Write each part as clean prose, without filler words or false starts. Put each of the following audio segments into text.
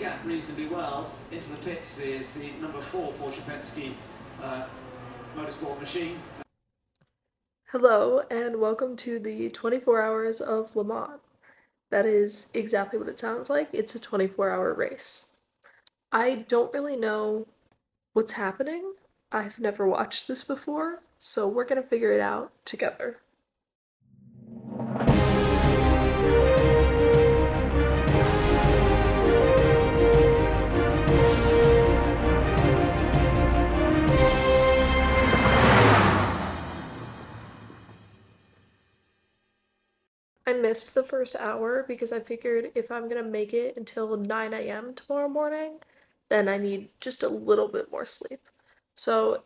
gap reasonably well into the pits is the number 4 Porsche Penske motorsport machine. Hello, and welcome to the 24 Hours of Le Mans. That is exactly what it sounds like. It's a 24-hour race. I don't really know what's happening. I've never watched this before, so we're gonna figure it out together. I missed the first hour because I figured if I'm gonna make it until 9 a.m. tomorrow morning, then I need just a little bit more sleep. So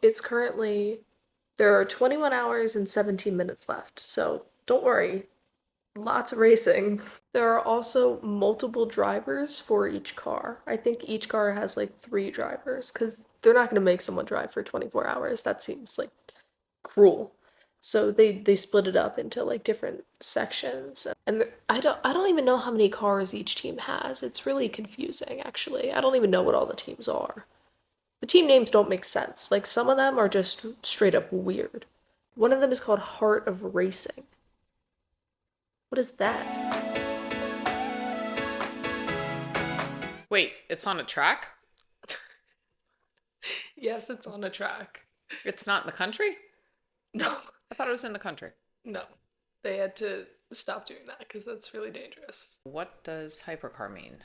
there are 21 hours and 17 minutes left, so don't worry, lots of racing. There are also multiple drivers for each car. I think each car has like 3 drivers because they're not gonna make someone drive for 24 hours. That seems like cruel. So they split it up into like different sections. And I don't even know how many cars each team has. It's really confusing actually. I don't even know what all the teams are. The team names don't make sense. Like some of them are just straight up weird. One of them is called Heart of Racing. What is that? Wait, it's on a track? Yes, it's on a track. It's not in the country? No. I thought it was in the country. No. They had to stop doing that because that's really dangerous. What does hypercar mean?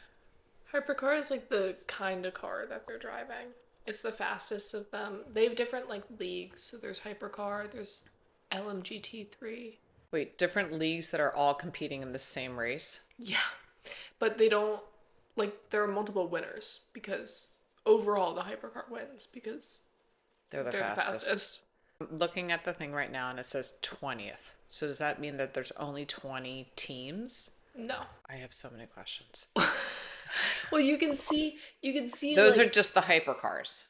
Hypercar is like the kind of car that they're driving. It's the fastest of them. They have different like leagues. So there's hypercar, there's LMGT3. Wait, different leagues that are all competing in the same race? Yeah. But they don't, like, there are multiple winners because overall the hypercar wins because They're the fastest. I'm looking at the thing right now and it says 20th. So does that mean that there's only 20 teams? No. I have so many questions. Well, you can see Those like, are just the hypercars.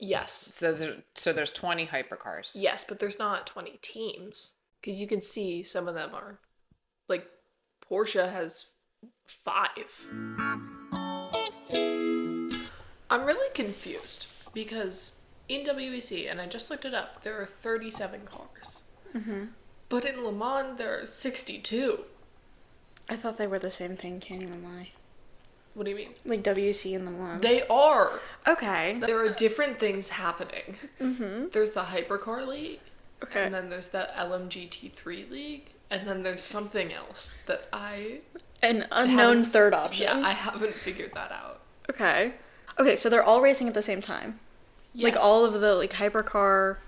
yes. So there's 20 hypercars. Yes, but there's not 20 teams because you can see some of them are like Porsche has 5. I'm really confused because in WEC, and I just looked it up, there are 37 cars. Mm-hmm. But in Le Mans, there are 62. I thought they were the same thing, can't even lie. What do you mean? Like WC and Le Mans. They are. Okay. There are different things happening. Mm-hmm. There's the Hypercar League. Okay. And then there's the LMGT3 League. And then there's something else that An unknown third option. Yeah, I haven't figured that out. Okay. Okay, so they're all racing at the same time. Yes. Like all of the like hypercar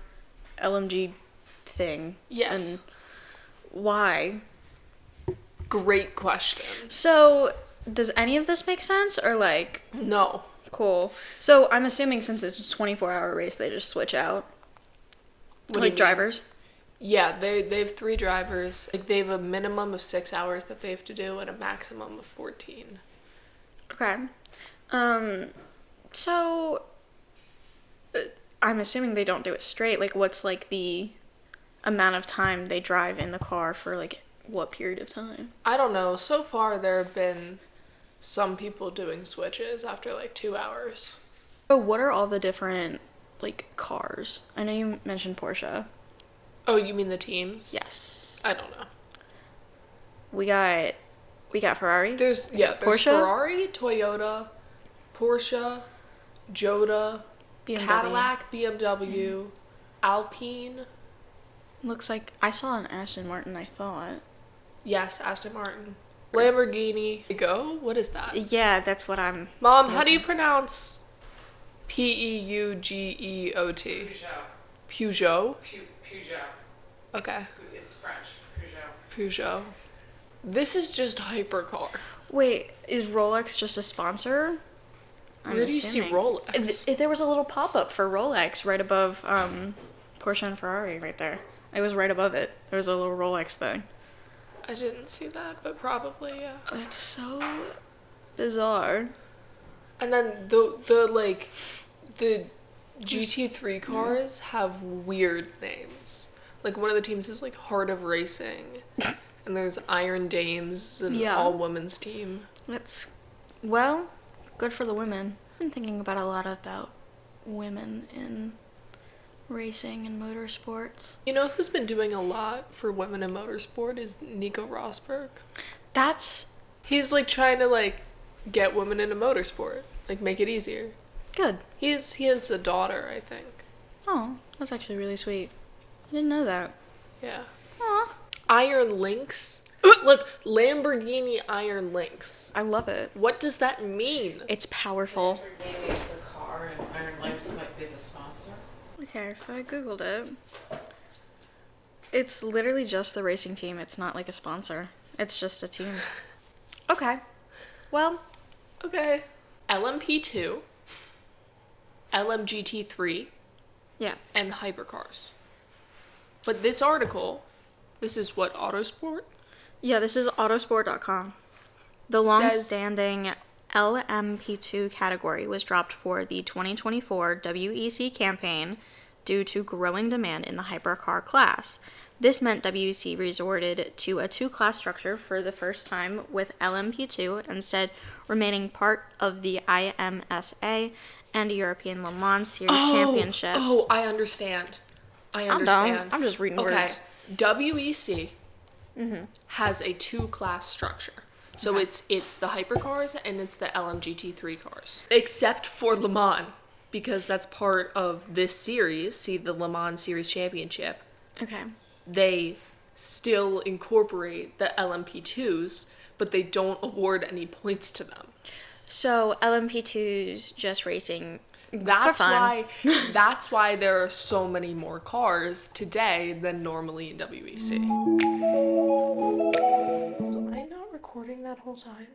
LMG thing. Yes. And why? Great question. So, does any of this make sense or like No. cool. So, I'm assuming since it's a 24-hour race they just switch out. What do you Like mean? drivers? Yeah, they have 3 drivers. Like they have a minimum of 6 hours that they have to do and a maximum of 14. Okay. So I'm assuming they don't do it straight. Like, what's like the amount of time they drive in the car for like what period of time? I don't know. So far, there have been some people doing switches after like 2 hours. So, what are all the different like cars? I know you mentioned Porsche. Oh, you mean the teams? Yes. I don't know. We got Ferrari. There's Porsche? Ferrari, Toyota, Porsche, Jota, BMW. Cadillac, BMW, Alpine. Looks like I saw an Aston Martin. I thought. Yes, Aston Martin. Lamborghini. Go? What is that? Yeah, that's what I'm. Mom, how do you pronounce Peugeot? Peugeot? Peugeot. Okay. It's French. Peugeot. This is just hypercar. Wait, is Rolex just a sponsor? Where do you see Rolex? There was a little pop-up for Rolex right above Porsche and Ferrari right there. It was right above it. There was a little Rolex thing. I didn't see that, but probably, yeah. That's so bizarre. And then the GT3 cars have weird names. Like one of the teams is like Heart of Racing. And there's Iron Dames, an all-women's team. That's, well, Good for the women. I've been thinking about women in racing and motorsports. You know who's been doing a lot for women in motorsport is Nico Rosberg. He's like trying to like get women into motorsport, like make it easier. Good. He has a daughter, I think. Oh, that's actually really sweet. I didn't know that. Yeah. Aw. Iron Lynx. Look, Lamborghini Iron Lynx. I love it. What does that mean? It's powerful. Lamborghini is the car, and Iron Lynx might be the sponsor. Okay, so I googled it. It's literally just the racing team. It's not like a sponsor. It's just a team. Okay. Well, Okay. LMP2, LMGT3, yeah. and hypercars. But this article, this is what, Autosport? Yeah, this is autosport.com. The long-standing LMP2 category was dropped for the 2024 WEC campaign due to growing demand in the hypercar class. This meant WEC resorted to a two-class structure for the first time, with LMP2 instead remaining part of the IMSA and European Le Mans Series championships. Oh, I understand. I'm dumb. I'm just reading words. WEC has a two-class structure. So it's the hypercars and it's the LMGT3 cars. Except for Le Mans, because that's part of this series, see the Le Mans Series Championship. Okay. They still incorporate the LMP2s, but they don't award any points to them. So LMP2's just racing. That's for fun. why there are so many more cars today than normally in WEC. Was I not recording that whole time?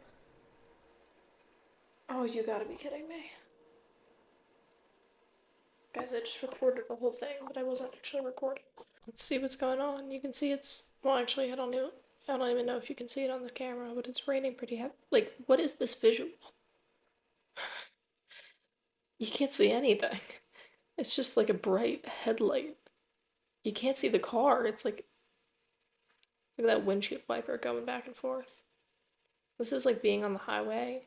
Oh, you gotta be kidding me. Guys, I just recorded the whole thing, but I wasn't actually recording. Let's see what's going on. You can see it's, well, actually, I don't even know if you can see it on this camera, but it's raining pretty heavy. Like, what is this visual? You can't see anything. It's just like a bright headlight. You can't see the car. It's like, look at that windshield wiper going back and forth. This is like being on the highway,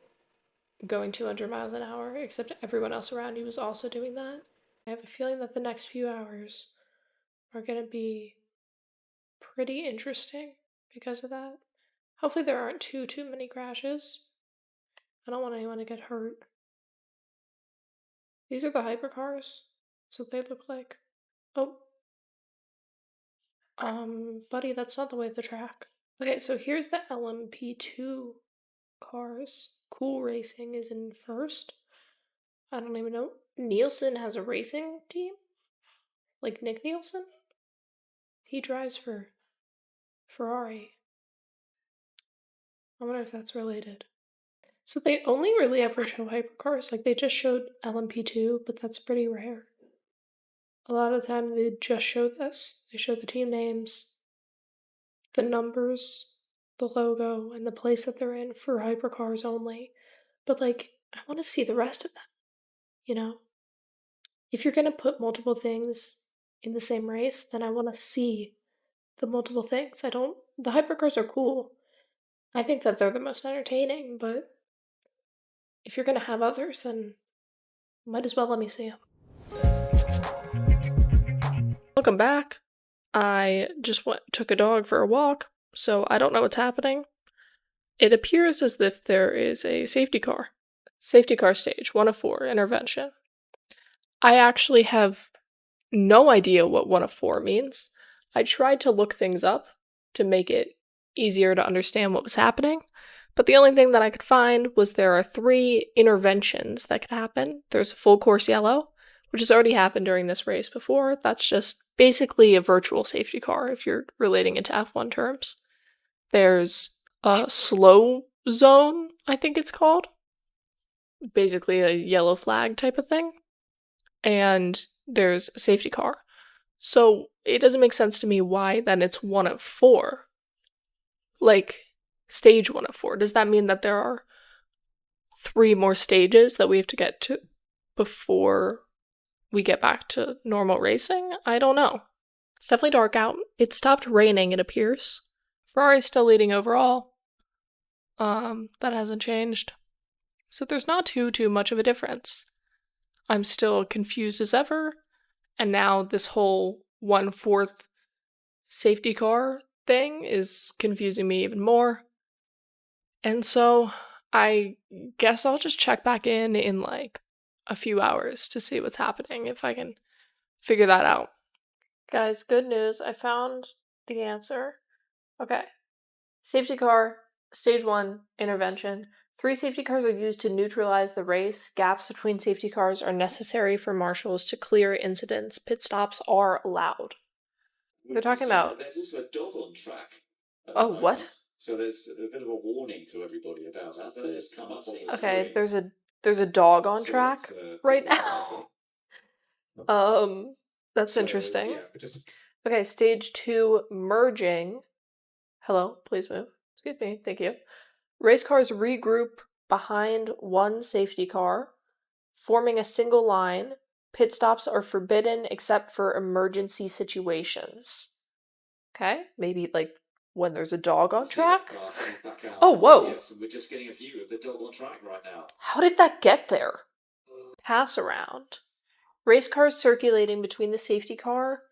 going 200 miles an hour, except everyone else around you is also doing that. I have a feeling that the next few hours are going to be pretty interesting because of that. Hopefully there aren't too many crashes. I don't want anyone to get hurt. These are the hypercars. That's what they look like. Oh. Buddy, that's not the way of the track. Okay, so here's the LMP2 cars. Cool Racing is in first. I don't even know. Nielsen has a racing team? Like Nick Nielsen? He drives for Ferrari. I wonder if that's related. So they only really ever show hypercars. Like, they just showed LMP2, but that's pretty rare. A lot of the time they just show this. They show the team names, the numbers, the logo, and the place that they're in for hypercars only. But, like, I want to see the rest of them, you know? If you're going to put multiple things in the same race, then I want to see the multiple things. The hypercars are cool. I think that they're the most entertaining, but if you're going to have others, then might as well let me see them. Welcome back. I just took a dog for a walk, so I don't know what's happening. It appears as if there is a safety car. Safety car stage, 1 of 4, intervention. I actually have no idea what 1 of 4 means. I tried to look things up to make it easier to understand what was happening, but the only thing that I could find was there are 3 interventions that could happen. There's a full course yellow, which has already happened during this race before. That's just basically a virtual safety car if you're relating it to F1 terms. There's a slow zone, I think it's called. Basically a yellow flag type of thing. And there's a safety car. So it doesn't make sense to me why then it's 1 of 4. Like, stage 1 of 4. Does that mean that there are 3 more stages that we have to get to before we get back to normal racing? I don't know. It's definitely dark out. It stopped raining, it appears. Ferrari's still leading overall. That hasn't changed. So there's not too much of a difference. I'm still confused as ever, and now this whole 1/4 safety car thing is confusing me even more. And so I guess I'll just check back in like a few hours to see what's happening, if I can figure that out. Guys, good news. I found the answer. Okay. Safety car, stage 1, intervention. 3 safety cars are used to neutralize the race. Gaps between safety cars are necessary for marshals to clear incidents. Pit stops are allowed. They're talking about... There's also a dog on track. Oh, what? So there's a bit of a warning to everybody about that. That's just come up on the Okay, screen. there's a dog on track right now. That's interesting. Yeah, Okay, stage 2, merging. Hello, please move. Excuse me, thank you. Race cars regroup behind one safety car, forming a single line. Pit stops are forbidden except for emergency situations. Okay, maybe like when there's a dog on track? Oh, whoa! Yes, we're just getting a view of the dog on track right now. How did that get there? Pass around. Race cars circulating between the safety car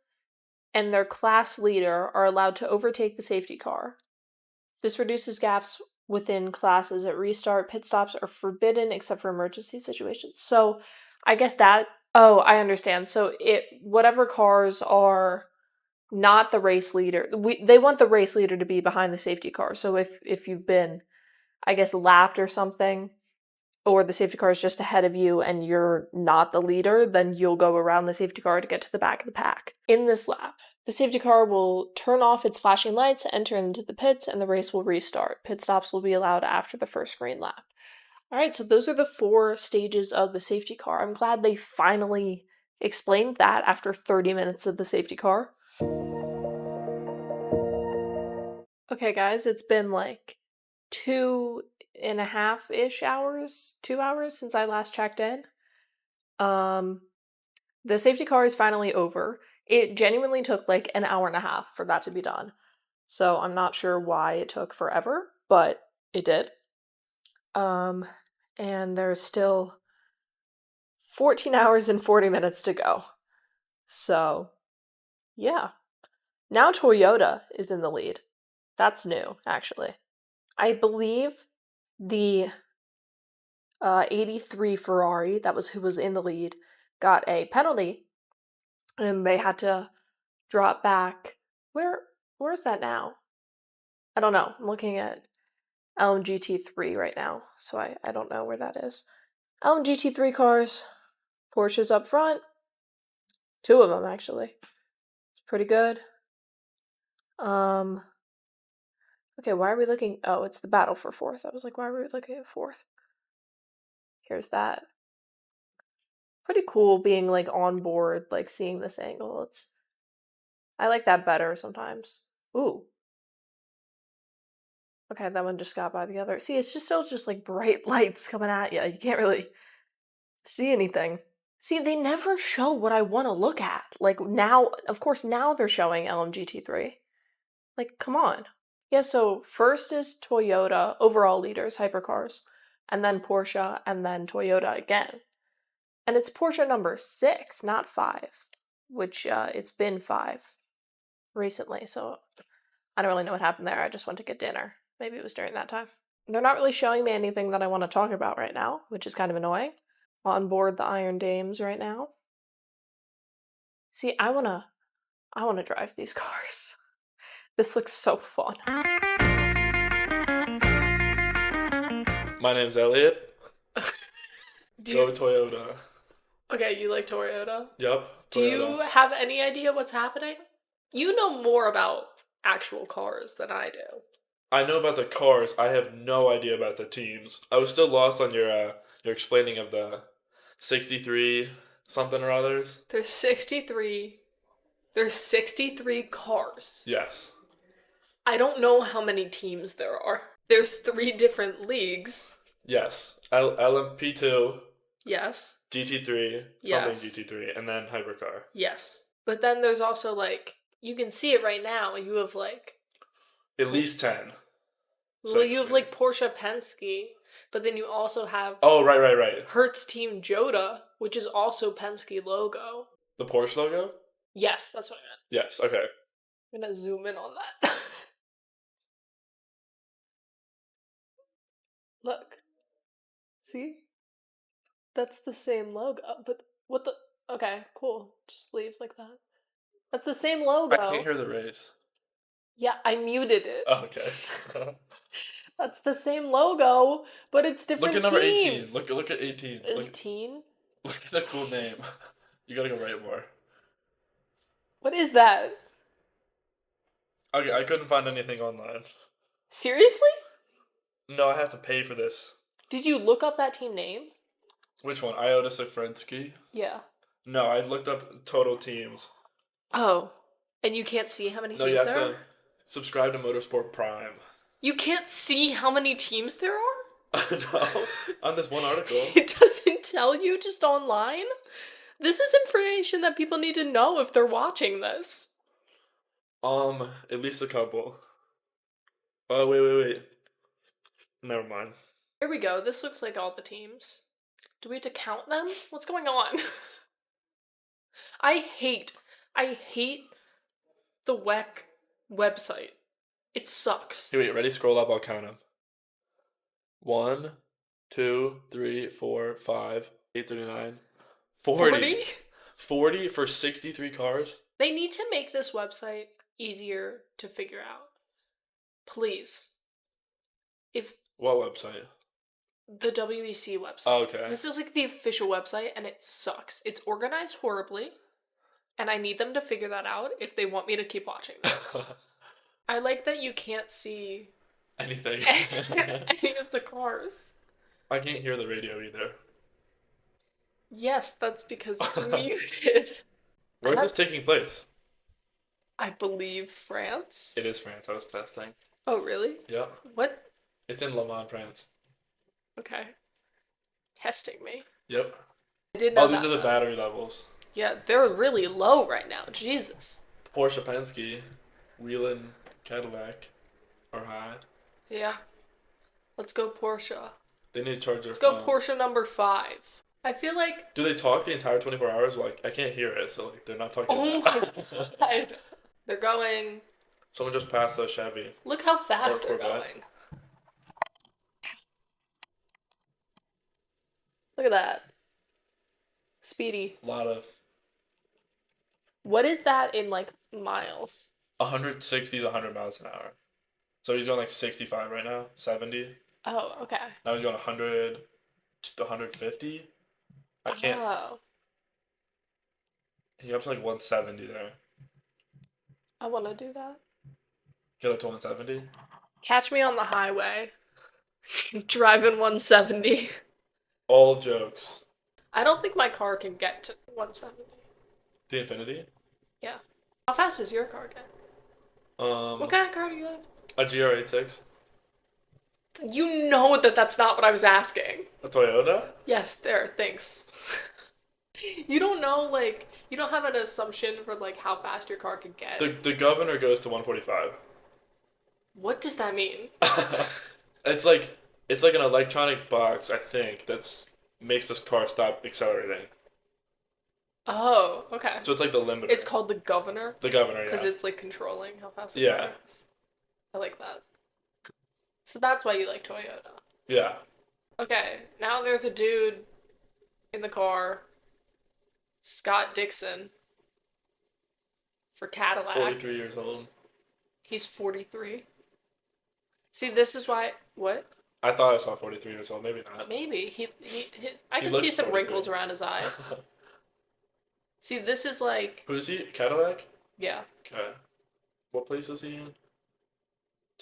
and their class leader are allowed to overtake the safety car. This reduces gaps within classes at restart. Pit stops are forbidden except for emergency situations. So I guess that... Oh, I understand. So whatever cars are not the race leader, they want the race leader to be behind the safety car. So if you've been, I guess, lapped or something, or the safety car is just ahead of you and you're not the leader, then you'll go around the safety car to get to the back of the pack. In this lap, the safety car will turn off its flashing lights, enter into the pits, and the race will restart. Pit stops will be allowed after the first green lap. Alright, so those are the 4 stages of the safety car. I'm glad they finally explained that after 30 minutes of the safety car. Okay, guys, it's been like 2.5-ish hours, 2 hours since I last checked in. The safety car is finally over. It genuinely took like an hour and a half for that to be done. So I'm not sure why it took forever, but it did. And there's still 14 hours and 40 minutes to go. So, yeah. Now Toyota is in the lead. That's new, actually. I believe the 83 Ferrari, that was who was in the lead, got a penalty, and they had to drop back. Where's that now? I don't know. I'm looking at LMGT3 right now, so I don't know where that is. LMGT3 cars, Porsche's up front. 2 of them, actually. It's pretty good. Okay, why are we looking? Oh, it's the battle for 4th. I was like, why are we looking at 4th? Here's that. Pretty cool being like on board, like seeing this angle. I like that better sometimes. Ooh. Okay, that one just got by the other. See, it's just still just like bright lights coming at you. You can't really see anything. See, they never show what I want to look at. Like now, of course, now they're showing LMGT3. Like, come on. Yeah, so first is Toyota, overall leaders, hypercars, and then Porsche, and then Toyota again. And it's Porsche number 6, not 5, which it's been 5 recently, so I don't really know what happened there. I just went to get dinner. Maybe it was during that time. They're not really showing me anything that I want to talk about right now, which is kind of annoying. On board the Iron Dames right now. See, I wanna drive these cars. This looks so fun. My name's Elliot. Go Toyota. Okay, you like Toyota? Yep. Toyota. Do you have any idea what's happening? You know more about actual cars than I do. I know about the cars. I have no idea about the teams. I was still lost on your explaining of the 63 something or others. There's 63 cars. Yes. I don't know how many teams there are. There's 3 different leagues. Yes. LMP2. Yes. GT3. Yes. Something GT3. And then Hypercar. Yes. But then there's also like, you can see it right now. You have like... At least 10. Well, you have like Porsche Penske. But then you also have Oh, right. Hertz Team Joda, which is also Penske logo. The Porsche logo? Yes, that's what I meant. Yes, okay. I'm gonna zoom in on that. Look. See? That's the same logo. But what the... Okay, cool. Just leave like that. That's the same logo. I can't hear the race. Yeah, I muted it. Oh, okay. That's the same logo, but it's different Look at number teams. 18. Look at 18. 18? Look at the cool name. You gotta go right more. What is that? Okay, I couldn't find anything online. Seriously? No, I have to pay for this. Did you look up that team name? Which one? Iota Safrensky? Yeah. No, I looked up total teams. Oh. And you can't see how many No, teams you have there are? to subscribe to Motorsport Prime. You can't see how many teams there are? No, on this one article. It doesn't tell you just online? This is information that people need to know if they're watching this. At least a couple. Oh, wait. Never mind. Here we go. This looks like all the teams. Do we have to count them? What's going on? I hate the WEC website. It sucks. Hey, wait, ready? Scroll up, I'll count them. 1, 2, 3, 4, 5, 8, 39, 40. 40 for 63 cars? They need to make this website easier to figure out. Please. If What website? the WEC website. Oh, okay. This is like the official website and it sucks. It's organized horribly and I need them to figure that out if they want me to keep watching this. I like that you can't see Anything. any of the cars. I can't hear the radio either. Yes, that's because it's muted. Where is this taking place? I believe France. It is France, I was testing. Oh, really? Yep. What? It's in Le Mans, France. Okay. Testing me. Yep. I did know Oh, these that, are the though. battery levels. Yeah, they're really low right now. Jesus. Porsche Penske, Wheeling, Cadillac are high. Yeah. Let's go Porsche. They need to charge their Let's go phones. Porsche number 5. I feel like... Do they talk the entire 24 hours? Like, I can't hear it, so like they're not talking. Oh my god. They're going... Someone just passed the Chevy. Look how fast Or they're Corvette. going. Look at that. Speedy. A lot of What is that in, like, miles? 160 to 100 miles an hour. So he's going like 65 right now, 70. Oh, okay. Now he's going 100 to 150. I can't. Oh. He up to like 170 there. I want to do that. Get up to 170. Catch me on the highway. Driving 170. All jokes. I don't think my car can get to 170. The Infinity. Yeah. How fast does your car get? What kind of car do you have? A GR86. You know that that's not what I was asking. A Toyota. Yes, there, thanks. You don't know, like, you don't have an assumption for, like, how fast your car can get. The Governor goes to 145. What does that mean? It's like an electronic box, I think, that's makes this car stop accelerating. Oh, okay. So it's like the limiter. It's called the Governor? The Governor, yeah. Because it's, like, controlling how fast it Yeah. goes. I like that. So that's why you like Toyota. Yeah. Okay, now there's a dude in the car, Scott Dixon, for Cadillac. 43 years old. He's 43. See, this is why... What? I thought I saw 43 years old. Maybe not. Maybe. I He can looks see some 43. wrinkles around his eyes. See, this is like... Who is he? Cadillac? Yeah. Okay. What place is he in?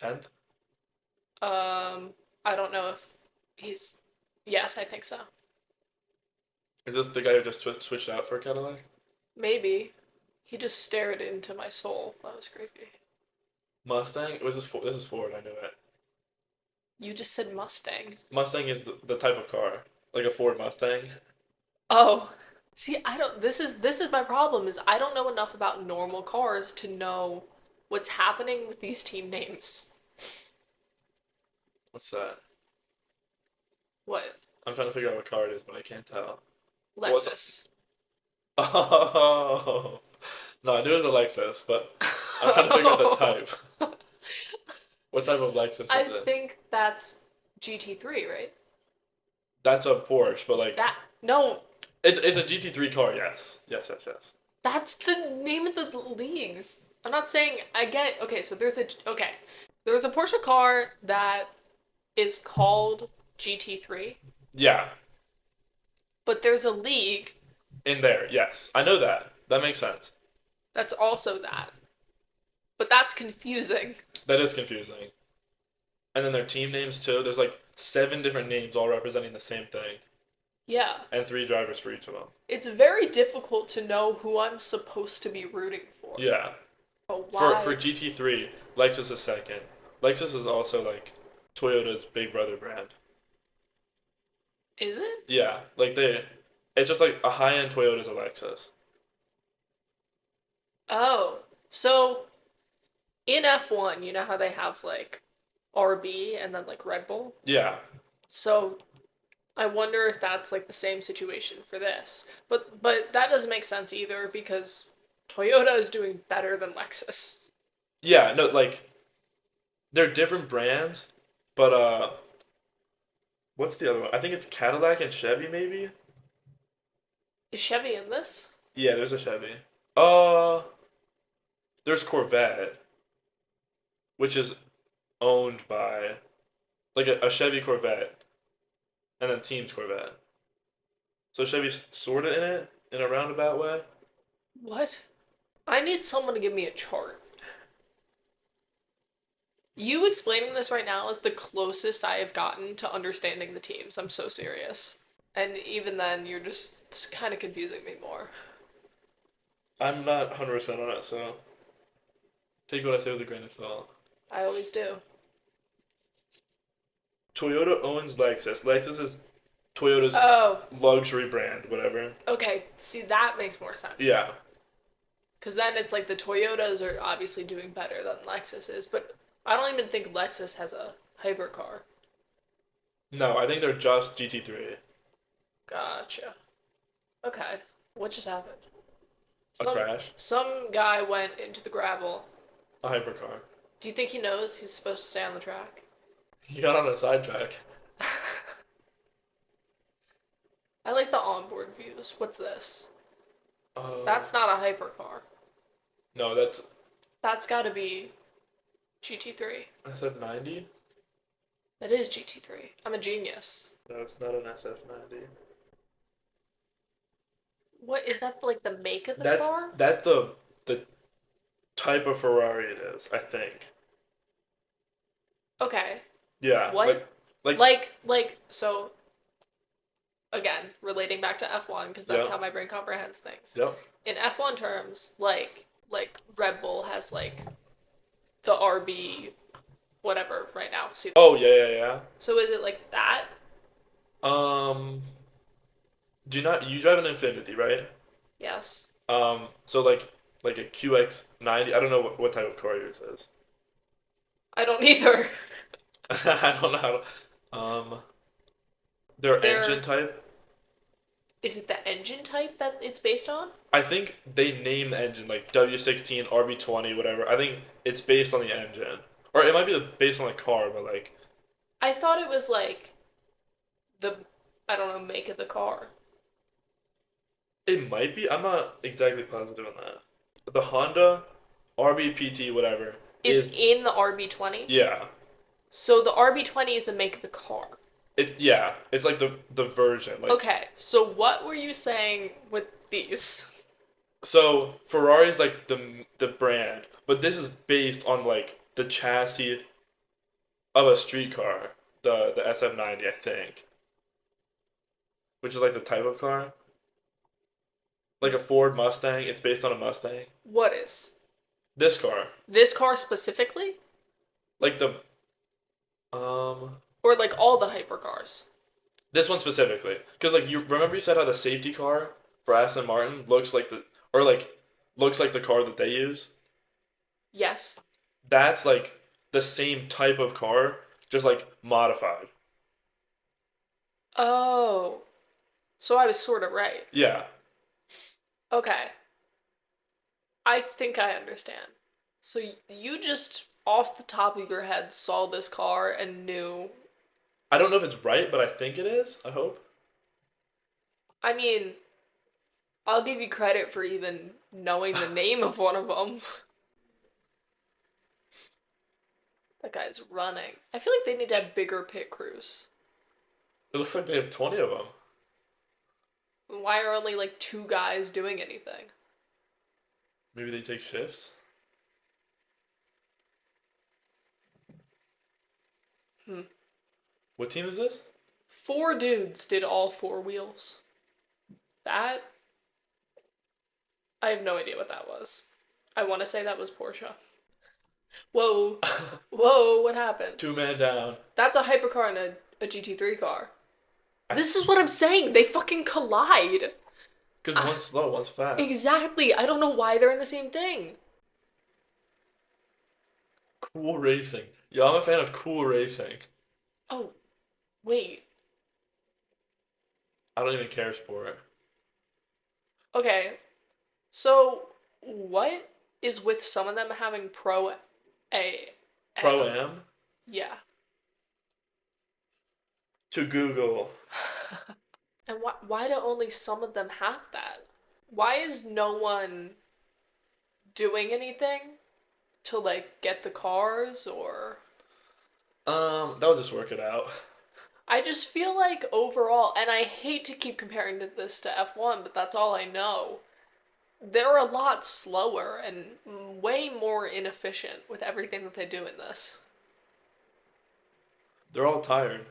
10th? I don't know if he's... Yes, I think so. Is this the guy who just switched out for Cadillac? Maybe. He just stared into my soul. That was creepy. Mustang? This is Ford, I knew it. You just said Mustang. Mustang is the type of car. Like a Ford Mustang. Oh. See, I don't... This is my problem, is I don't know enough about normal cars to know what's happening with these team names. What's that? What? I'm trying to figure out what car it is, but I can't tell. Lexus. Oh. No, I knew it was a Lexus, but I'm trying to figure out the type. What type of Lexus I is it? think that's GT3, right? That's a Porsche, but like No, it's a GT3 car, yes. Yes, yes, yes. that's the name of the leagues. I'm not saying I get. Okay, so there's a Porsche car that is called GT3, Yeah, but there's a league in there, yes. I know that. That makes sense. that's also that. But that's confusing. That is confusing. And then their team names too. There's like 7 different names all representing the same thing. Yeah. And 3 drivers for each of them. It's very difficult to know who I'm supposed to be rooting for. Yeah. But why? For GT3, Lexus is second. Lexus is also like Toyota's big brother brand. Is it? Yeah, like it's just like a high-end Toyota's a Lexus. Oh. So in F1, you know how they have like RB and then like Red Bull? Yeah. So I wonder if that's like the same situation for this. But that doesn't make sense either because Toyota is doing better than Lexus. Yeah, no, like they're different brands, but what's the other one? I think it's Cadillac and Chevy maybe? Is Chevy in this? Yeah, there's a Chevy. Uh there's Corvette, which is owned by like a Chevy Corvette and then Team's Corvette. So Chevy's sort of in it in a roundabout way. What? I need someone to give me a chart. You explaining this right now is the closest I have gotten to understanding the teams. I'm so serious. And even then, you're just kind of confusing me more. I'm not 100% on it, so take what I say with a grain of salt. I always do. Toyota owns Lexus. Lexus is Toyota's Oh, luxury brand, whatever. okay. See, that makes more sense. Yeah. Because then it's like the Toyotas are obviously doing better than Lexus is, but I don't even think Lexus has a hypercar. No, I think they're just GT3. Gotcha. Okay. What just happened? A crash. Some guy went into the gravel. A hypercar. Do you think he knows he's supposed to stay on the track? He got on a sidetrack. I like the onboard views. What's this? Uh, That's not a hypercar. No, that's That's gotta be GT3. SF90? That is GT3. I'm a genius. No, it's not an SF90. What is that like the make of the That's car? that's the type of Ferrari it is, I think. Okay. Yeah. What? Like So again, relating back to F1 because that's Yep. how my brain comprehends things. Yep. In F1 terms, like Red Bull has like the RB whatever right now. See. Oh, yeah. So is it like that? You drive an Infinity, right? Yes. So like a QX90, I don't know what type of car yours is. I don't either. I don't know how to, their Their- engine type. Is it the engine type that it's based on? I think they name the engine like W16, RB20, whatever. I think it's based on the engine. Or it might be based on the car, but like I thought it was like the I don't know make of the car. it might be. I'm not exactly positive on that. The Honda RBPT whatever Is in the RB20. yeah. So the RB20 is the make of the car. It's like the version. Like Okay, so what were you saying with these? so Ferrari's like the brand, but this is based on like the chassis of a street car, the SF90, I think. Which is like the type of car. Like a Ford Mustang, it's based on a Mustang. What is? This car, This car specifically? like the Or like all the hypercars? this one specifically, because like you said how the safety car for Aston Martin looks like looks like the car that they use. Yes. That's like the same type of car, just like modified. Oh. So I was sort of right. Yeah. Okay. I think I understand. So you just off the top of your head saw this car and knew. I don't know if it's right, but I think it is. I hope. I mean, I'll give you credit for even knowing the name of one of them. That guy's running. I feel like they need to have bigger pit crews. It looks like they have 20 of them. Why are only like 2 guys doing anything? Maybe they take shifts. What team is this? 4 dudes did all 4 wheels. That. I have no idea what that was. I want to say that was Porsche. Whoa. Whoa, what happened? 2-man down. That's a hypercar and a GT3 car. This is what I'm saying. They fucking collide. Because one's slow, one's fast. Exactly. I don't know why they're in the same thing. Cool racing. Yo, I'm a fan of cool racing. Oh, wait. I don't even care sport. Okay. So, what is with some of them having Pro A? Pro-Am? Yeah. To Google. And why do only some of them have that? Why is no one doing anything to, like, get the cars or... They'll just work it out. I just feel like overall, and I hate to keep comparing this to F1, but that's all I know. They're a lot slower and way more inefficient with everything that they do in this. They're all tired.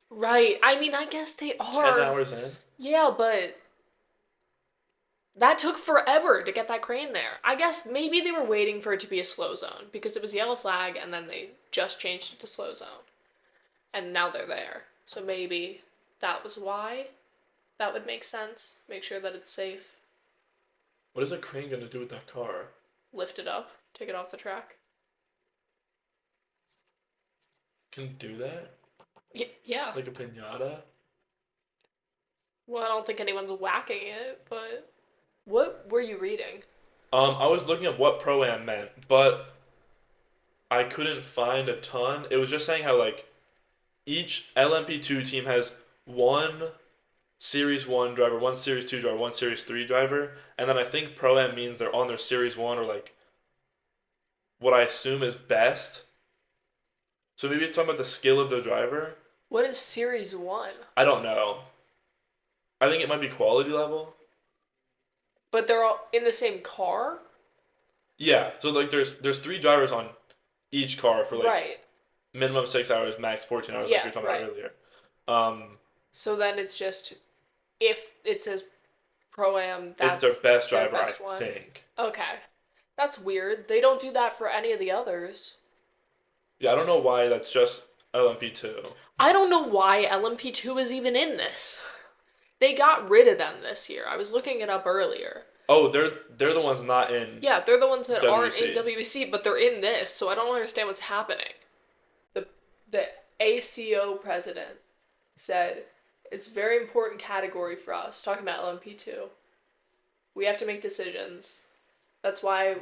Right. I mean, I guess they are. 10 hours in. Yeah, but that took forever to get that crane there. I guess maybe they were waiting for it to be a slow zone because it was yellow flag and then they just changed it to slow zone. And now they're there. So maybe that was why. That would make sense. Make sure that it's safe. What is a crane gonna do with that car? Lift it up. Take it off the track. Can it do that? Yeah. Like a piñata? Well, I don't think anyone's whacking it, but... What were you reading? I was looking at what Pro-Am meant, but I couldn't find a ton. It was just saying how, like, each LMP2 team has one Series 1 driver, one Series 2 driver, one Series 3 driver, and then I think Pro-Am means they're on their Series 1 or, like, what I assume is best. So maybe it's talking about the skill of the driver. What is Series 1? I don't know. I think it might be quality level. But they're all in the same car? Yeah, so like there's 3 drivers on each car for like Right. minimum 6 hours, max 14 hours, Yeah, like you were talking right. about earlier. So then it's just, if it says Pro-Am, that's It's their best their driver, best I one. think. Okay. That's weird. They don't do that for any of the others. Yeah, I don't know why that's just LMP2. I don't know why LMP2 is even in this. They got rid of them this year. I was looking it up earlier. Oh, they're the ones not in. Yeah, they're the ones that aren't in WEC. WEC, but they're in this, so I don't understand what's happening. The ACO president said, it's a very important category for us, talking about LMP2. We have to make decisions. That's why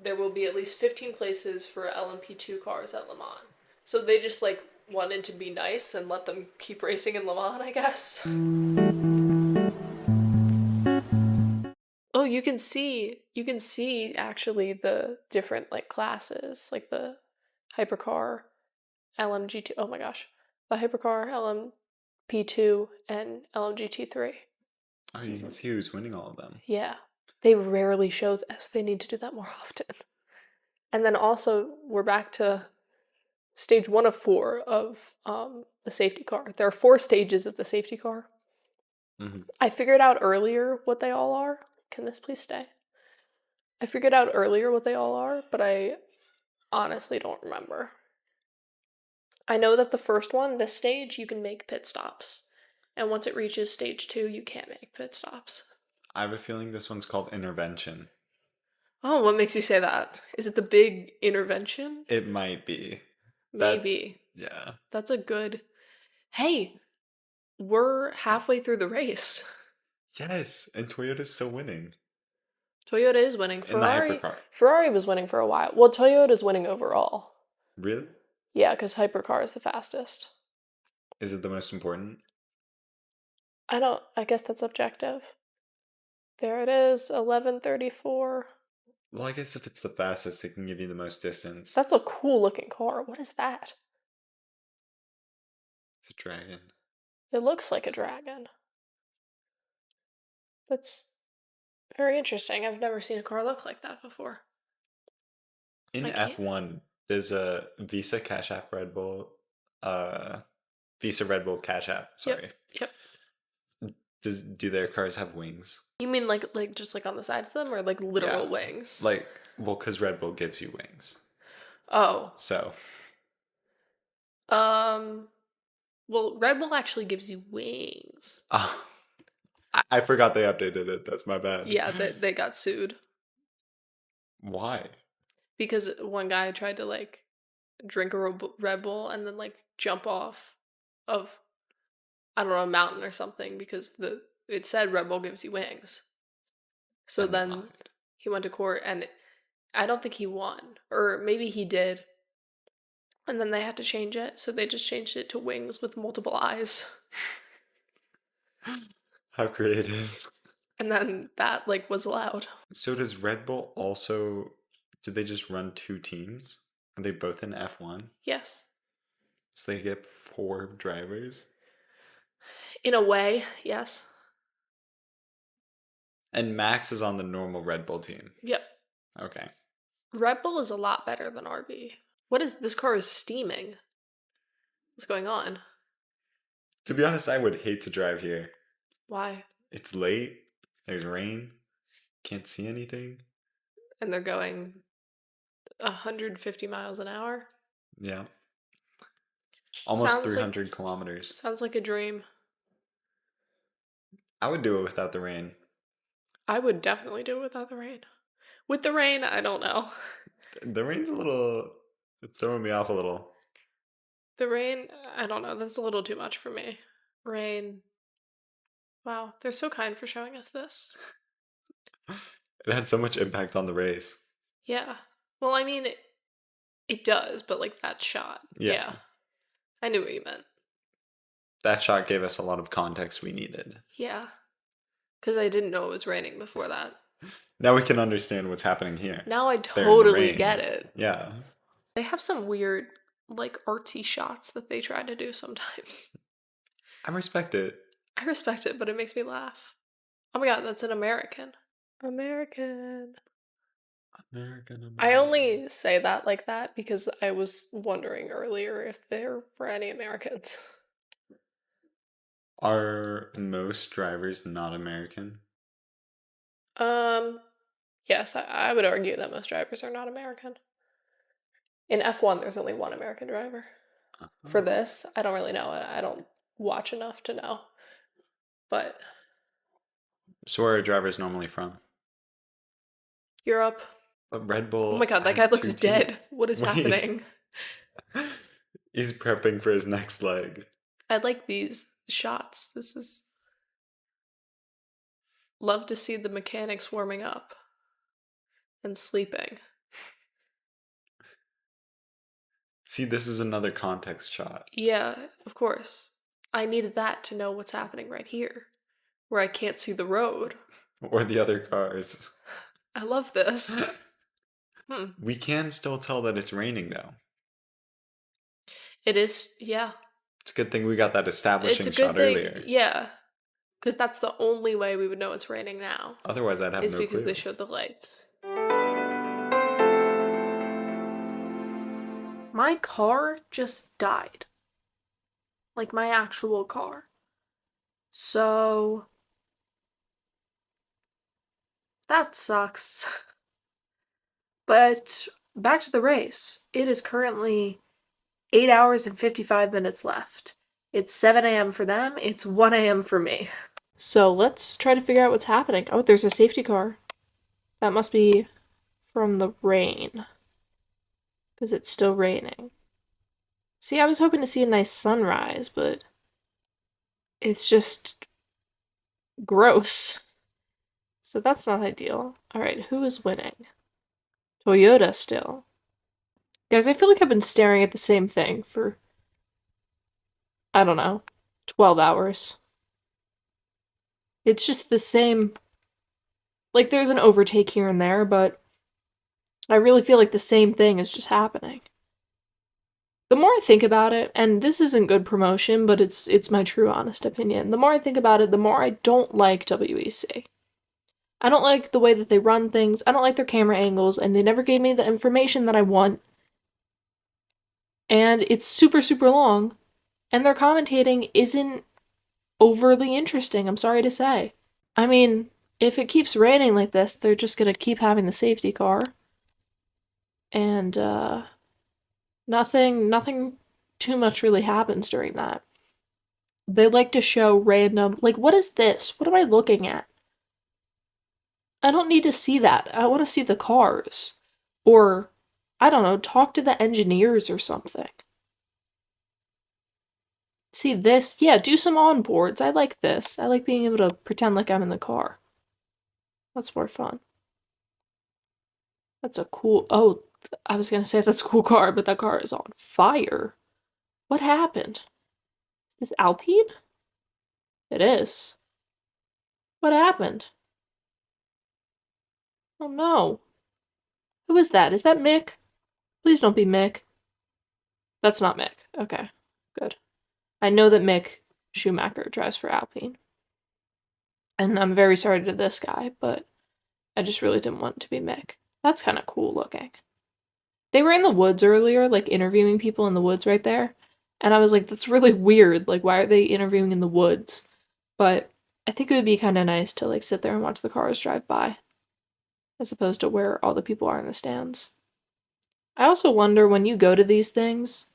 there will be at least 15 places for LMP2 cars at Le Mans. So they just, like, wanted to be nice and let them keep racing in Le Mans, I guess. Oh, you can see actually the different, like, classes, like the hypercar, LMGT. Oh my gosh, the hypercar, LMP2, and LMGT3. Oh, you can see who's winning all of them. Yeah, they rarely show this. They need to do that more often. And then also we're back to stage 1 of 4 of the safety car. There are 4 stages of the safety car. Mm-hmm. I figured out earlier what they all are. Can this please stay? I figured out earlier what they all are, but I honestly don't remember. I know that the first one, this stage, you can make pit stops. And once it reaches stage 2, you can't make pit stops. I have a feeling this one's called intervention. Oh, what makes you say that? Is it the big intervention? It might be. Maybe. Yeah. That's a good... Hey, we're halfway through the race. Yes, and Toyota's still winning. Toyota is winning. In the hypercar. Ferrari was winning for a while. Well, Toyota's winning overall. Really? Yeah, because hypercar is the fastest. Is it the most important? I guess that's objective. There it is, 11:34. Well, I guess if it's the fastest, it can give you the most distance. That's a cool looking car. What is that? It's a dragon. It looks like a dragon. That's very interesting. I've never seen a car look like that before. In I can't- F1, there's a Visa Cash App Red Bull, Visa Red Bull Cash App. Sorry. Yep. Do their cars have wings? You mean like just like on the sides of them, or like literal Yeah. wings? Like, well, because Red Bull gives you wings. Oh. So, Well, Red Bull actually gives you wings. I forgot they updated it. That's my bad. Yeah, they got sued Why? because one guy tried to like drink a Red Bull and then like jump off of, I don't know, a mountain or something because it said Red Bull gives you wings. So And then lied. he went to court and I don't think he won, or maybe he did. And then they had to change it, so they just changed it to wings with multiple eyes. How creative. And then that like was allowed. So does Red Bull also? Did they just run 2 teams? Are they both in F1? Yes. So they get 4 drivers? In a way, yes. And Max is on the normal Red Bull team. Yep. Okay. Red Bull is a lot better than RB. What is this car is steaming? What's going on? To be honest, I would hate to drive here. Why? It's late. There's rain. Can't see anything. And they're going 150 miles an hour? Yeah. Almost Sounds 300 kilometers. Sounds like a dream. I would do it without the rain. I would definitely do it without the rain. With the rain, I don't know. The rain's a little... It's throwing me off a little. The rain, I don't know. That's a little too much for me. Rain. Wow, they're so kind for showing us this. It had so much impact on the race. Yeah. Well, I mean, it does, but like that shot. Yeah. I knew what you meant. That shot gave us a lot of context we needed. Yeah. Because I didn't know it was raining before that. Now we can understand what's happening here. Now I They're in the totally rain. get it. Yeah. They have some weird, like, artsy shots that they try to do sometimes. I respect it. I respect it, but it makes me laugh. Oh my god, that's an American. American. I only say that like that because I was wondering earlier if there were any Americans. Are most drivers not American? Yes, I would argue that most drivers are not American. In F1, there's only one American driver. For this, I don't really know. I don't watch enough to know. But So where are drivers normally from? Europe. But Red Bull. Oh my god, that guy has looks 2 dead. teams. What is Wait. happening? He's prepping for his next leg. I like these shots. This is... Love to see the mechanics warming up. And sleeping. See, this is another context shot. Yeah, of course. I needed that to know what's happening right here. Where I can't see the road. Or the other cars. I love this. We can still tell that it's raining, though. It is, yeah. It's a good thing we got that It's establishing a good shot thing. earlier. Yeah. Because that's the only way we would know it's raining now. Otherwise, I'd have Is no because clue. they showed the lights. My car just died. Like my actual car. So... that sucks. But back to the race. It is currently 8 hours and 55 minutes left. It's 7 a.m. for them, it's 1 a.m. for me. So let's try to figure out what's happening. Oh, there's a safety car. That must be from the rain. Because it's still raining. See, I was hoping to see a nice sunrise, but it's just gross. So that's not ideal. Alright, who is winning? Toyota still. Guys, I feel like I've been staring at the same thing for, I don't know, 12 hours. It's just the same. Like, there's an overtake here and there, but I really feel like the same thing is just happening. The more I think about it, and this isn't good promotion, but it's my true honest opinion. The more I think about it, the more I don't like WEC. I don't like the way that they run things. I don't like their camera angles, and they never gave me the information that I want. And it's super, super long, and their commentating isn't overly interesting, I'm sorry to say. I mean, if it keeps raining like this, they're just gonna keep having the safety car. And, nothing too much really happens during that. They like to show random, like, what is this? What am I looking at? I don't need to see that. I want to see the cars. Or, I don't know, talk to the engineers or something. See this? Yeah, do some onboards. I like this. I like being able to pretend like I'm in the car. That's more fun. That's a cool... Oh, I was gonna say that's a cool car, but that car is on fire. What happened? Is this Alpine? It is. What happened? Oh no. Who is that? Is that Mick? Please don't be Mick. That's not Mick. Okay, good. I know that Mick Schumacher drives for Alpine. And I'm very sorry to this guy, but I just really didn't want it to be Mick. That's kind of cool looking. They were in the woods earlier, like interviewing people in the woods right there. And I was like, that's really weird. Like, why are they interviewing in the woods? But I think it would be kind of nice to like sit there and watch the cars drive by, as opposed to where all the people are in the stands. I also wonder, when you go to these things,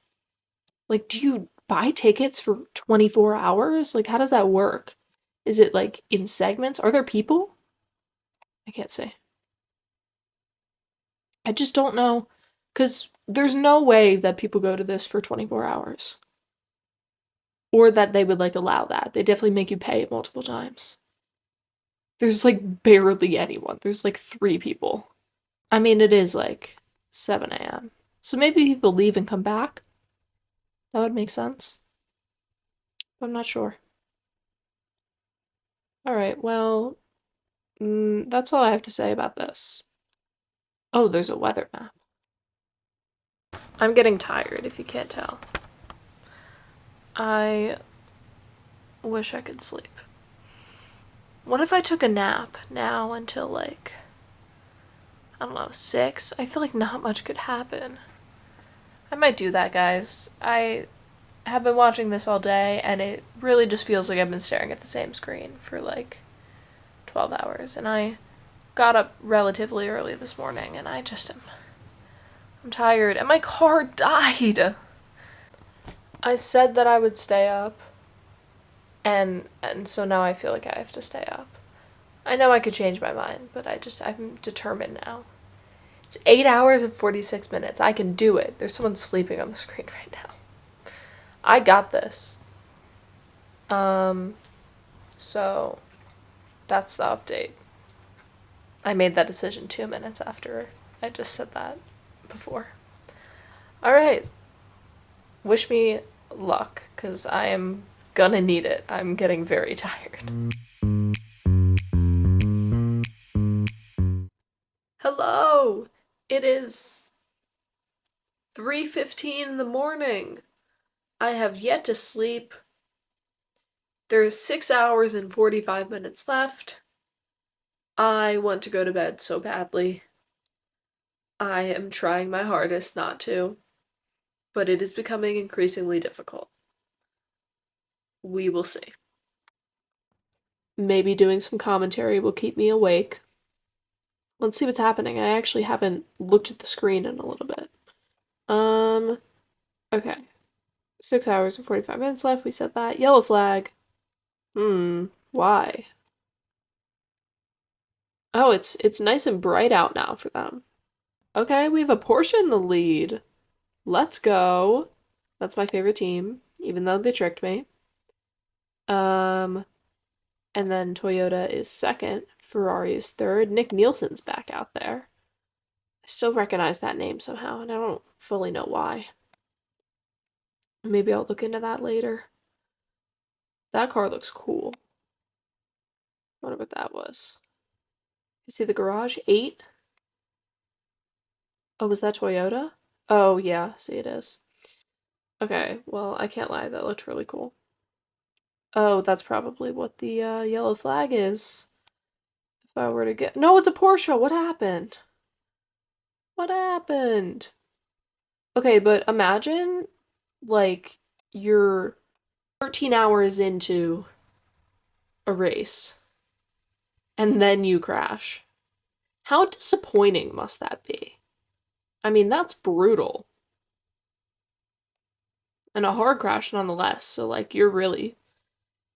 like, do you buy tickets for 24 hours? Like, how does that work? Is it like in segments? Are there people? I can't say. I just don't know. Because there's no way that people go to this for 24 hours. Or that they would, like, allow that. They definitely make you pay multiple times. There's, like, barely anyone. There's, like, 3 people. I mean, it is, like, 7 a.m. So maybe people leave and come back. That would make sense. But I'm not sure. Alright, well, that's all I have to say about this. Oh, there's a weather map. I'm getting tired, if you can't tell. I wish I could sleep. What if I took a nap now until, like, I don't know, 6? I feel like not much could happen. I might do that, guys. I have been watching this all day, and it really just feels like I've been staring at the same screen for, like, 12 hours. And I got up relatively early this morning, and I'm tired, and my car died. I said that I would stay up, and so now I feel like I have to stay up. I know I could change my mind, but I'm determined now. It's 8 hours and 46 minutes. I can do it. There's someone sleeping on the screen right now. I got this. So that's the update. I made that decision 2 minutes after I just said that before. Alright. Wish me luck, because I am gonna need it. I'm getting very tired. Hello! It is 3:15 in the morning. I have yet to sleep. There's 6 hours and 45 minutes left. I want to go to bed so badly. I am trying my hardest not to, but it is becoming increasingly difficult. We will see. Maybe doing some commentary will keep me awake. Let's see what's happening. I actually haven't looked at the screen in a little bit. Okay. 6 hours and 45 minutes left. We said that. Yellow flag. Why? Oh, it's nice and bright out now for them. Okay, we have a Porsche in the lead. Let's go. That's my favorite team, even though they tricked me. And then Toyota is second, Ferrari is third. Nick Nielsen's back out there. I still recognize that name somehow, and I don't fully know why. Maybe I'll look into that later. That car looks cool. I wonder what that was. You see the garage? 8? Oh, was that Toyota? Oh, yeah, see it is. Okay, well, I can't lie, that looked really cool. Oh, that's probably what the yellow flag is. If I were to get... No, it's a Porsche! What happened? What happened? Okay, but imagine, like, you're 13 hours into a race, and then you crash. How disappointing must that be? I mean, that's brutal. And a hard crash nonetheless, so, like, you're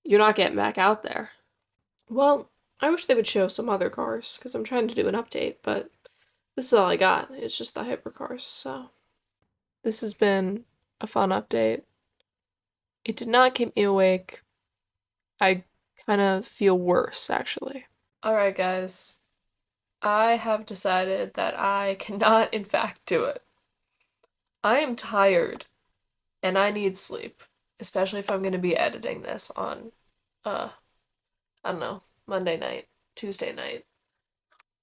not getting back out there. Well, I wish they would show some other cars, because I'm trying to do an update, but this is all I got. It's just the hypercars, so. This has been a fun update. It did not keep me awake. I kind of feel worse, actually. Alright, guys. I have decided that I cannot, in fact, do it. I am tired, and I need sleep, especially if I'm going to be editing this on, I don't know, Monday night, Tuesday night.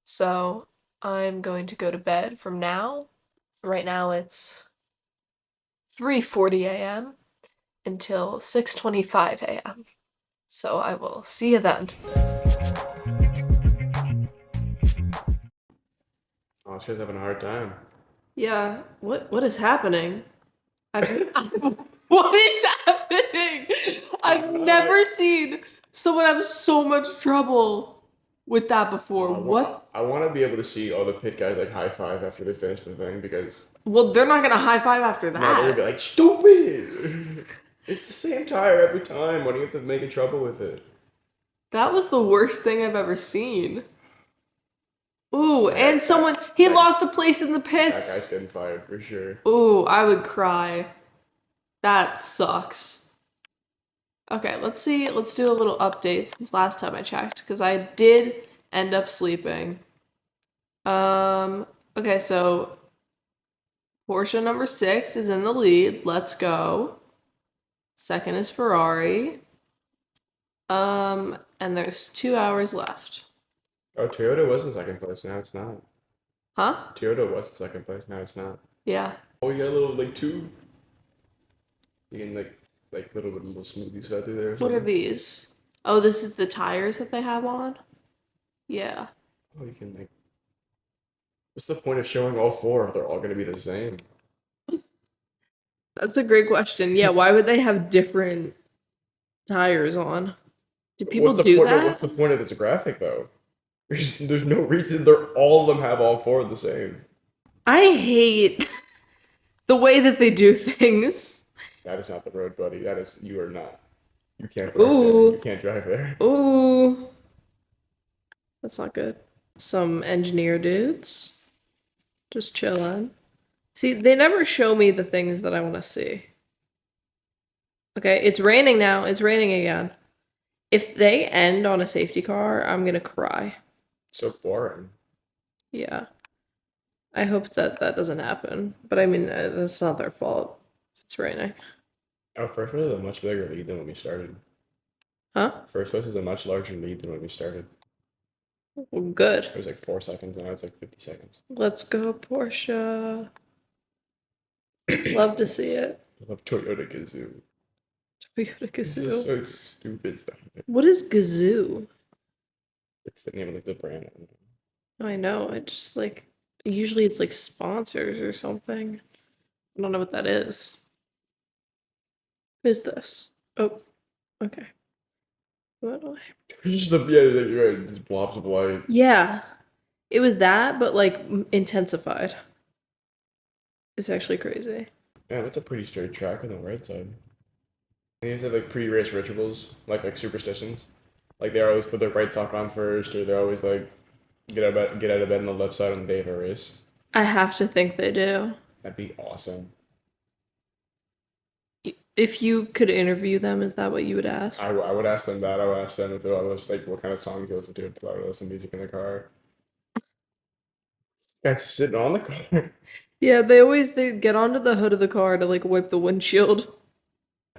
So, I'm going to go to bed from now. Right now it's 3:40 a.m. until 6:25 a.m. So I will see you then. Oh, she's having a hard time. Yeah, what is happening? What is happening? I've never seen someone have so much trouble with that before. What? I want to be able to see all the pit guys like high five after they finish the thing because Well, they're not gonna high five after that. no, they're gonna be like stupid. It's the same tire every time. Why do you have to make trouble with it? That was the worst thing I've ever seen. Ooh, and he lost a place in the That pits. guy's getting fired for sure. Ooh, I would cry. That sucks. Okay, let's see. Let's do a little update since last time I checked, because I did end up sleeping. Okay, so Porsche number 6 is in the lead. Let's go. Second is Ferrari. And there's 2 hours left. Oh, Toyota was in second place. Now it's not. Huh? Toyota was in second place. Now it's not. Yeah. Oh, you got a little like two. You can like little smoothies out through there. Or What are something. these? Oh, this is the tires that they have on? Yeah. Oh, you can like. What's the point of showing all four if they're all gonna be the same? That's a great question. Yeah, why would they have different tires on? Do people do that? What's the point of this graphic though? There's no reason. All of them have all four the same. I hate the way that they do things. That is not the road, buddy. You are not. You can't drive Ooh. there. You can't drive there. Ooh. That's not good. Some engineer dudes. Just chilling. See, they never show me the things that I want to see. Okay, it's raining now. It's raining again. If they end on a safety car, I'm gonna cry. So boring. Yeah. I hope that doesn't happen. But I mean, that's not their fault. It's raining. Oh, first place is a much bigger lead than when we started. Huh? First place is a much larger lead than when we started. Well, good. It was like 4 seconds, and now it's like 50 seconds. Let's go, Porsche. Love to see it. I love Toyota Gazoo. Toyota This Gazoo. is so stupid stuff. What is Gazoo? It's the name of like the brand. I know. I just like usually it's like sponsors or something. I don't know what that is. Who's this? Oh, okay. What do I? Just you're right. Just blobs of light. Yeah, it was that, but like intensified. It's actually crazy. Yeah, that's a pretty straight track on the right side. These are like pre-race rituals, like superstitions. Like they always put their right sock on first, or they're always like get out of bed on the left side on the day of a race. I have to think they do. That'd be awesome. If you could interview them, is that what you would ask? I would ask them that. I would ask them if they listen, like what kind of songs they listen to, if they listen to music in the car. Guys sitting on the car. Yeah, they get onto the hood of the car to like wipe the windshield.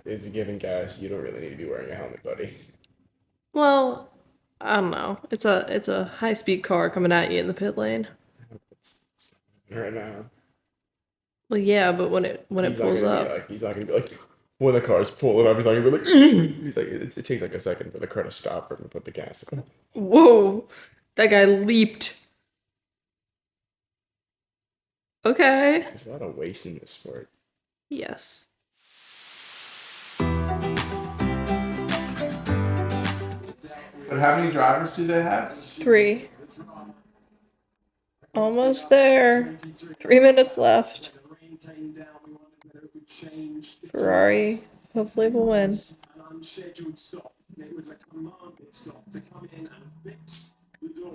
It's a given, guys. You don't really need to be wearing a helmet, buddy. Well, I don't know. It's a high-speed car coming at you in the pit lane. Right now. Well, yeah, but when it pulls up, He's not gonna be like when the car's pulling up. He's not gonna be like. He's like it takes like a second for the car to stop for him to put the gas in. whoa, that guy leaped. Okay. There's a lot of waste in this sport. Yes. But how many drivers do they have? 3. Almost there. 3 minutes left. Ferrari hopefully will win.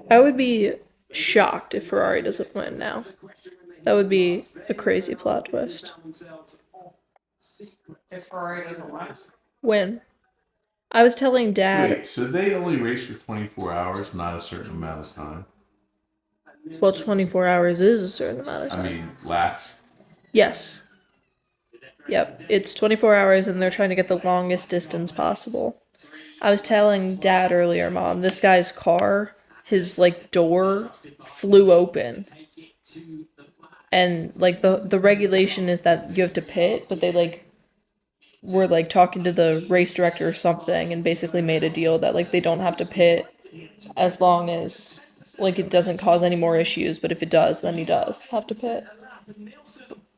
I would be shocked if Ferrari doesn't win now. That would be a crazy plot twist. If Ferrari doesn't Win. I was telling Dad. Wait, so they only race for 24 hours, not a certain amount of time? Well, 24 hours is a certain amount of time. I mean, laps? Yes. Yep, it's 24 hours and they're trying to get the longest distance possible. I was telling Dad earlier, Mom, this guy's car, his like door flew open. And like the regulation is that you have to pit, but they like were like talking to the race director or something and basically made a deal that like they don't have to pit as long as like it doesn't cause any more issues, but if it does, then he does have to pit.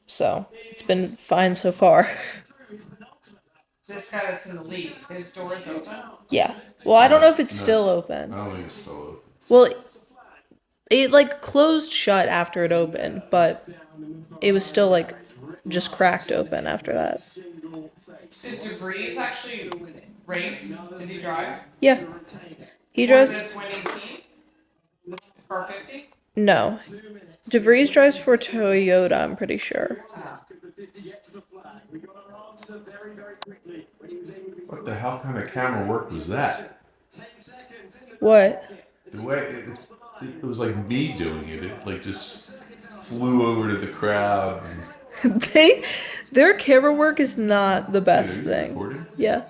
So it's been fine so far. This guy that's in the lead, his door is open. Yeah. Well, I don't know if it's still I open. don't think it's still open. Well, it like closed shut after it opened, but it was still like just cracked open after that. Did DeVries actually race? Did he drive? Yeah. He For drives. this winning team? This car 50? No. DeVries drives for Toyota, I'm pretty sure. What the hell kind of camera work was that? What? The way it was like me doing it. It like just flew over to the crowd. And, Their camera work is not the best you thing. recording? Yeah.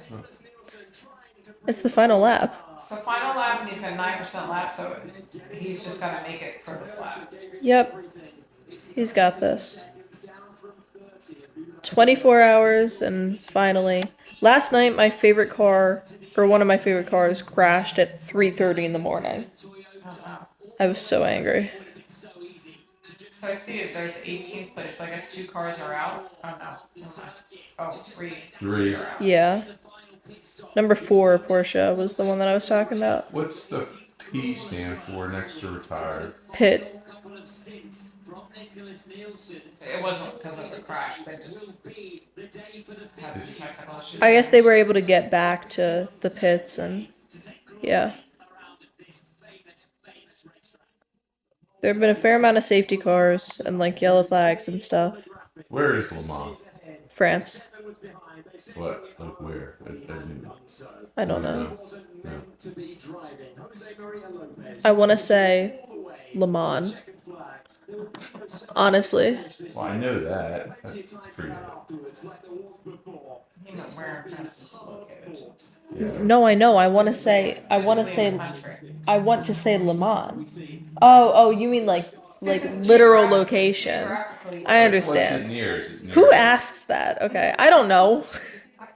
It's the final lap. So final lap, and he's got 9% lap, so he's just got to make it for this lap. Yep. He's got this. 24 hours and finally. Last night my favorite car, or one of my favorite cars, crashed at 3:30 in the morning. Oh, wow. I was so angry. So I see it, there's 18th place, so I guess 2 cars are out. Oh, no. Oh, 3. 3. Are out. Yeah. Number 4 Porsche was the one that I was talking about. What's the P stand for next to retired? Pit. It wasn't because of the crash, they just had some technical issues. I guess they were able to get back to the pits and yeah. There have been a fair amount of safety cars and like yellow flags and stuff. Where is Le Mans? France. What? Like where? I don't know. No. I want to say Le Mans. Honestly. Well, I know that. I forget. You know where France is located. Yeah. No, I know. I want to say Le Mans. Oh, you mean like literal location. I understand. What's it near? Is it near? Who asks that? Okay, I don't know.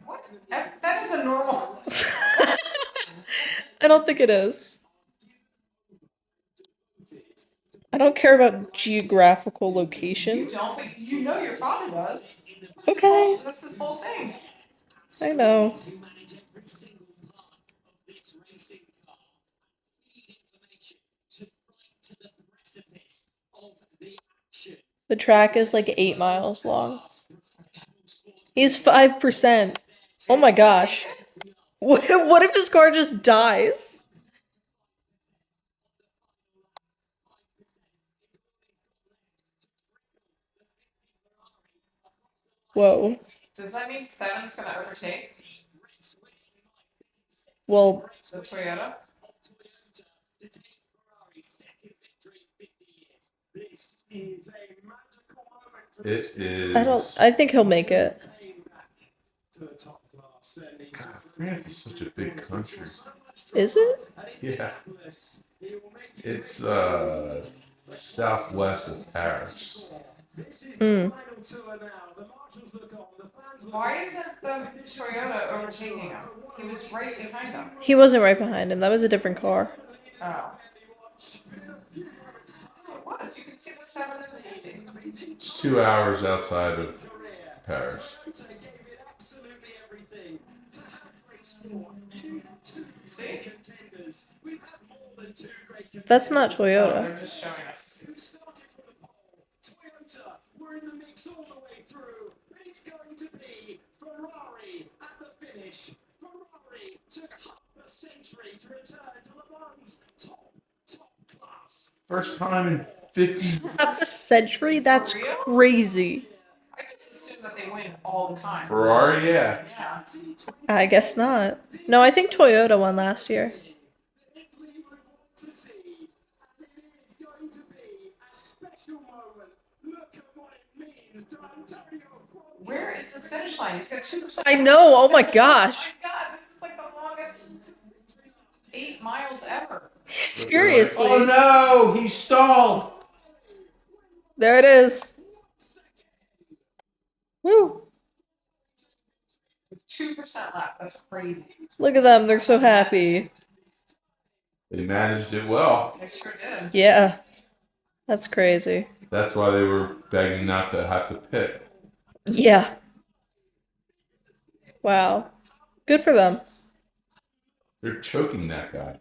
What? That is a normal. I don't think it is. I don't care about geographical You location. don't, but you know your father does. Okay. That's his whole thing. I know. The track is like 8 miles long. He's 5%. Oh my gosh. What if his car just dies? Whoa. Does that mean 7's going to overtake Well, the Toyota? It is. I think he'll make it. God, France is such a big country. Is it? Yeah. It's southwest of Paris. Mm. Why isn't the Toyota overtaking him? He was right behind him. He wasn't right behind him. That was a different car. Oh. It was. You can see the 7 and the 50. It's 2 hours outside of Paris. See? That's not Oh, Toyota. they're just showing us. We're in the mix all the way through, but it's going to be Ferrari at the finish. Ferrari took half a century to return to Le Mans top class. First time in 50. Half a century? That's crazy. I just assume that they win all the time. Ferrari, yeah. Yeah. I guess not. No, I think Toyota won last year. Where is this finish line? He's got 2%. I know. Oh my gosh. Oh my god, this is like the longest 8 miles ever. Seriously. Oh no, he stalled. There it is. Woo. 2% left. That's crazy. Look at them. They're so happy. They managed it well. They sure did. Yeah. That's crazy. That's why they were begging not to have to pit. Yeah. Wow. Good for them. They're choking that guy.